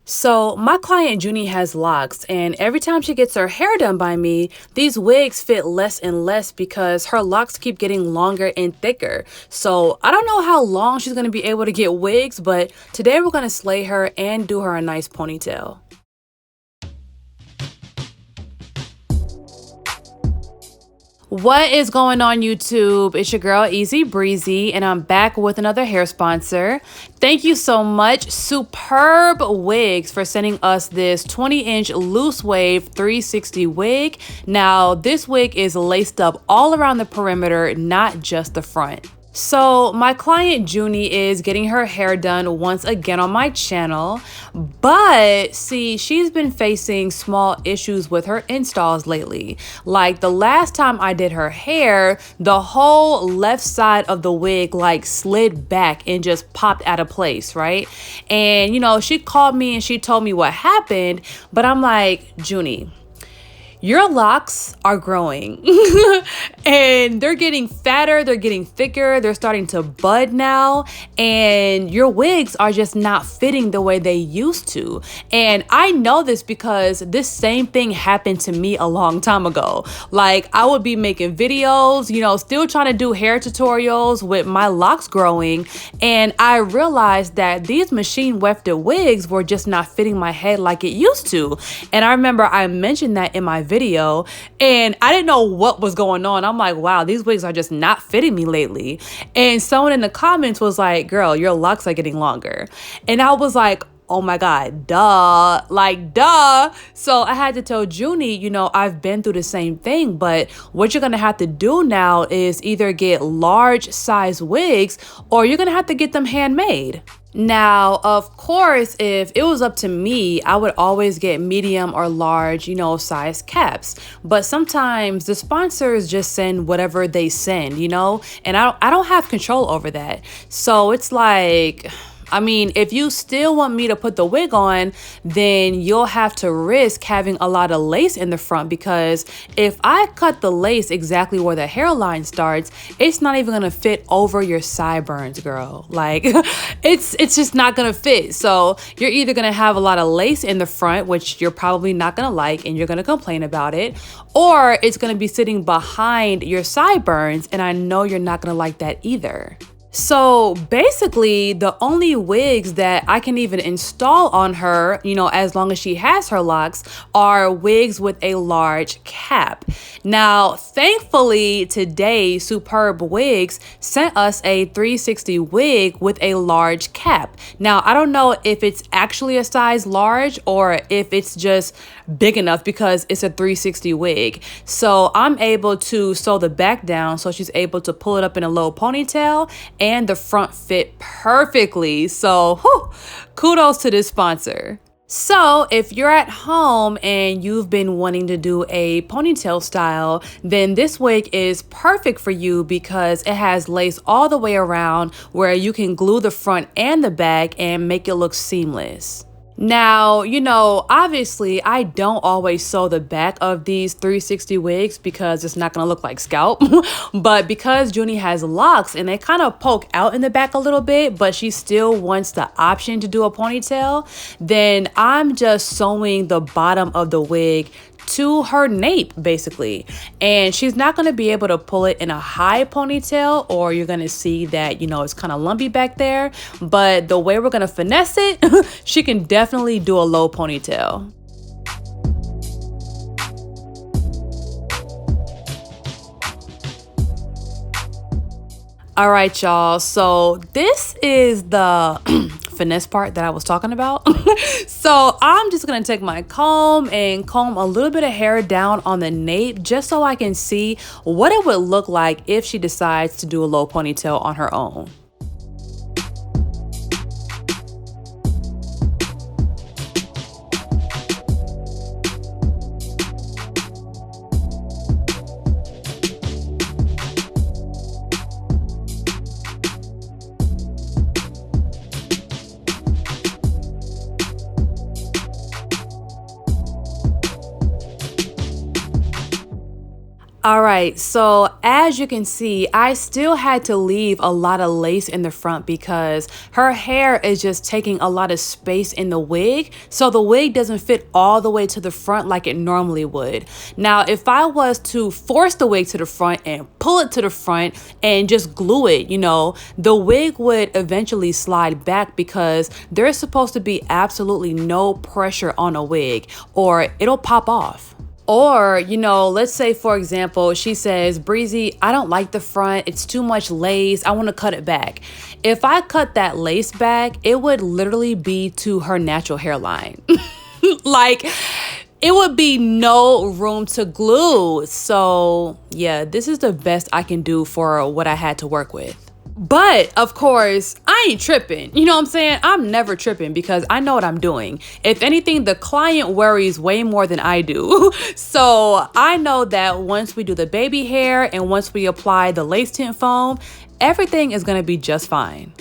So, my client Junie has locks, and every time she gets her hair done by me, these wigs fit less and less because her locks keep getting longer and thicker. So, I don't know how long she's going to be able to get wigs, but today we're going to slay her and do her a nice ponytail. What is going on, YouTube? It's your girl Easy Breezy, and I'm back with another hair sponsor. Thank you so much, Superbwigs, for sending us this 20-inch loose wave 360 wig. Now, this wig is laced up all around the perimeter, not just the front. So my client Junie is getting her hair done once again on my channel, but see, she's been facing small issues with her installs lately. Like the last time I did her hair, the whole left side of the wig like slid back and just popped out of place, right? And you know, she called me and she told me what happened, but I'm like, Junie, your locks are growing and they're getting fatter, they're getting thicker, they're starting to bud now, and your wigs are just not fitting the way they used to. And I know this because this same thing happened to me a long time ago. Like, I would be making videos, you know, still trying to do hair tutorials with my locks growing, and I realized that these machine wefted wigs were just not fitting my head like it used to. And I remember I mentioned that in my video, and I didn't know what was going on. I'm like, wow, these wigs are just not fitting me lately. And someone in the comments was like, girl, your locks are getting longer. And I was like, oh my God, duh, like duh. So I had to tell Junie, you know, I've been through the same thing, but what you're gonna have to do now is either get large size wigs or you're gonna have to get them handmade. Now, of course, if it was up to me, I would always get medium or large, you know, size caps. But sometimes the sponsors just send whatever they send, you know, and I don't have control over that. So it's like, I mean, if you still want me to put the wig on, then you'll have to risk having a lot of lace in the front, because if I cut the lace exactly where the hairline starts, it's not even gonna fit over your sideburns, girl. Like, it's just not gonna fit. So you're either gonna have a lot of lace in the front, which you're probably not gonna like and you're gonna complain about it, or it's gonna be sitting behind your sideburns, and I know you're not gonna like that either. So basically, the only wigs that I can even install on her, you know, as long as she has her locks, are wigs with a large cap. Now, thankfully, today, Superbwigs sent us a 360 wig with a large cap. Now, I don't know if it's actually a size large or if it's just big enough because it's a 360 wig. So I'm able to sew the back down so she's able to pull it up in a low ponytail, and the front fit perfectly. So whew, kudos to this sponsor. So if you're at home and you've been wanting to do a ponytail style, then this wig is perfect for you because it has lace all the way around where you can glue the front and the back and make it look seamless. Now, you know, obviously I don't always sew the back of these 360 wigs because it's not going to look like scalp, but because Junie has locks and they kind of poke out in the back a little bit, but she still wants the option to do a ponytail, then I'm just sewing the bottom of the wig to her nape basically, and she's not going to be able to pull it in a high ponytail, or you're going to see that, you know, it's kind of lumpy back there. But the way we're going to finesse it, she can definitely do a low ponytail. All right, y'all, so this is the finesse part that I was talking about. So I'm just gonna take my comb and comb a little bit of hair down on the nape just so I can see what it would look like if she decides to do a low ponytail on her own. All right, so as you can see, I still had to leave a lot of lace in the front because her hair is just taking a lot of space in the wig. So the wig doesn't fit all the way to the front like it normally would. Now, if I was to force the wig to the front and pull it to the front and just glue it, the wig would eventually slide back because there's supposed to be absolutely no pressure on a wig or it'll pop off. Or, let's say, for example, she says, Breezy, I don't like the front. It's too much lace. I want to cut it back. If I cut that lace back, it would literally be to her natural hairline. Like, it would be no room to glue. So, yeah, this is the best I can do for what I had to work with. But of course, I ain't tripping. You know what I'm saying? I'm never tripping because I know what I'm doing. If anything, the client worries way more than I do. So I know that once we do the baby hair and once we apply the lace tint foam, everything is gonna be just fine.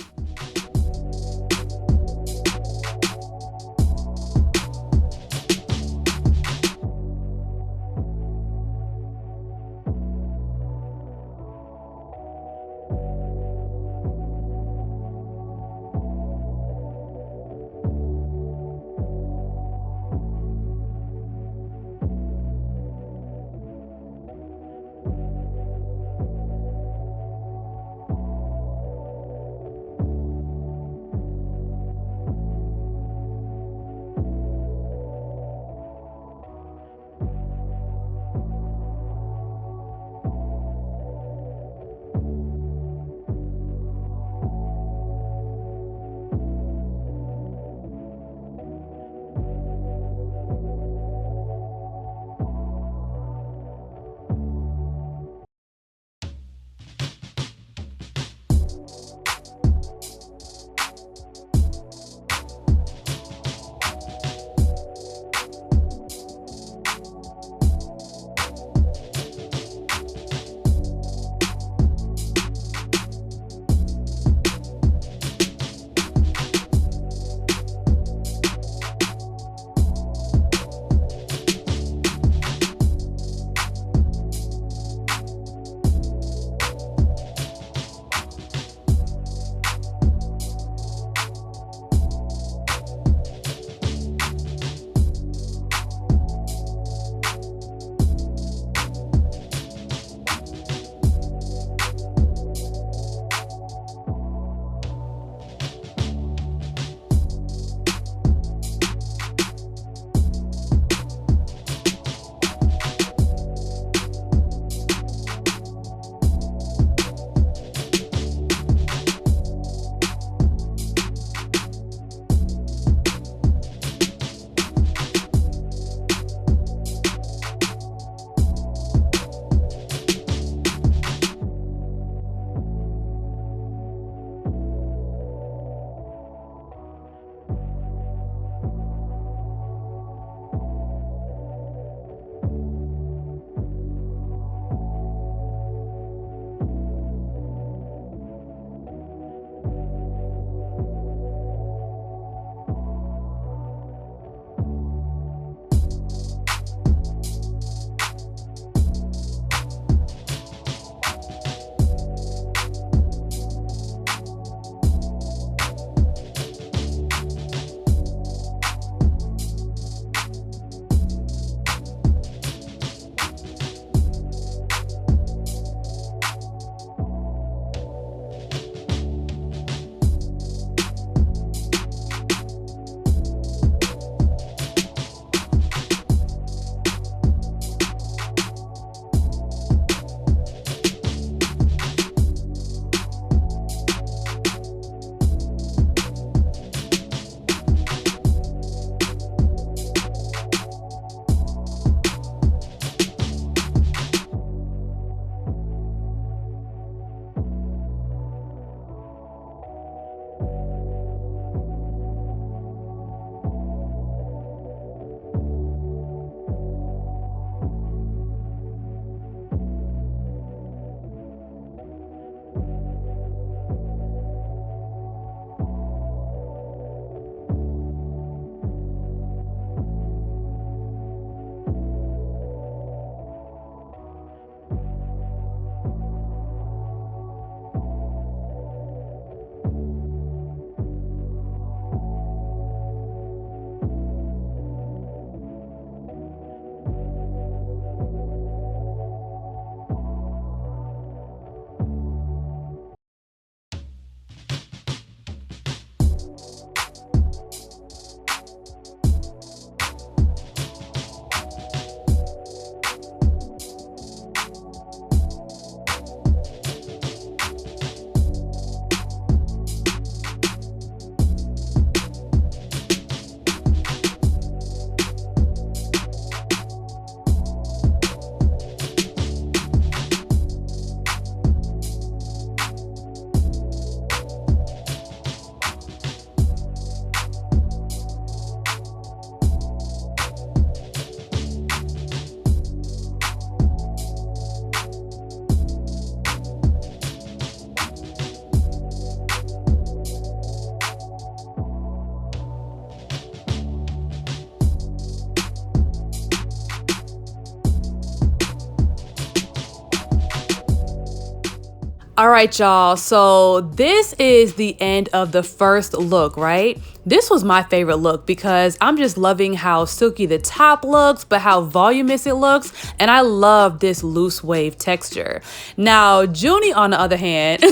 All right, y'all, so this is the end of the first look, right? This was my favorite look because I'm just loving how silky the top looks, but how voluminous it looks, and I love this loose wave texture. Now, Junie, on the other hand,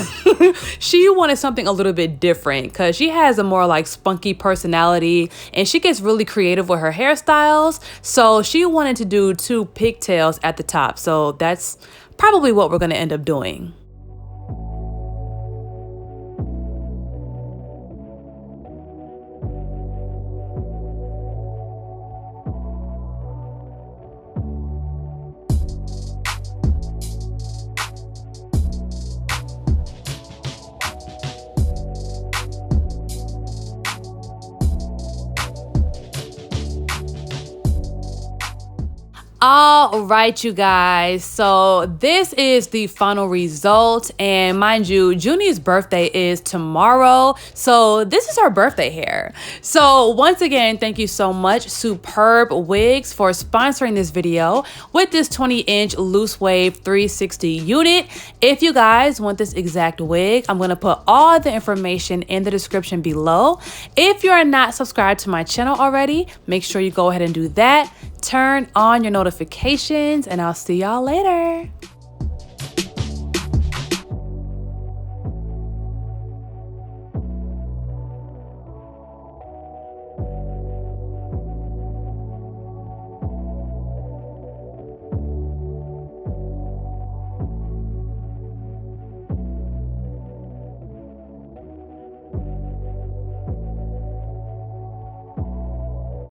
she wanted something a little bit different because she has a more like spunky personality, and she gets really creative with her hairstyles, so she wanted to do 2 pigtails at the top, so that's probably what we're gonna end up doing. All right, you guys, so this is the final result, and mind you, Junie's birthday is tomorrow, so this is her birthday hair. So once again, thank you so much, Superbwigs, for sponsoring this video with this 20-inch loose wave 360 unit. If you guys want this exact wig, I'm gonna put all the information in the description below. If you are not subscribed to my channel already, make sure you go ahead and do that. Turn on your notifications, and I'll see y'all later.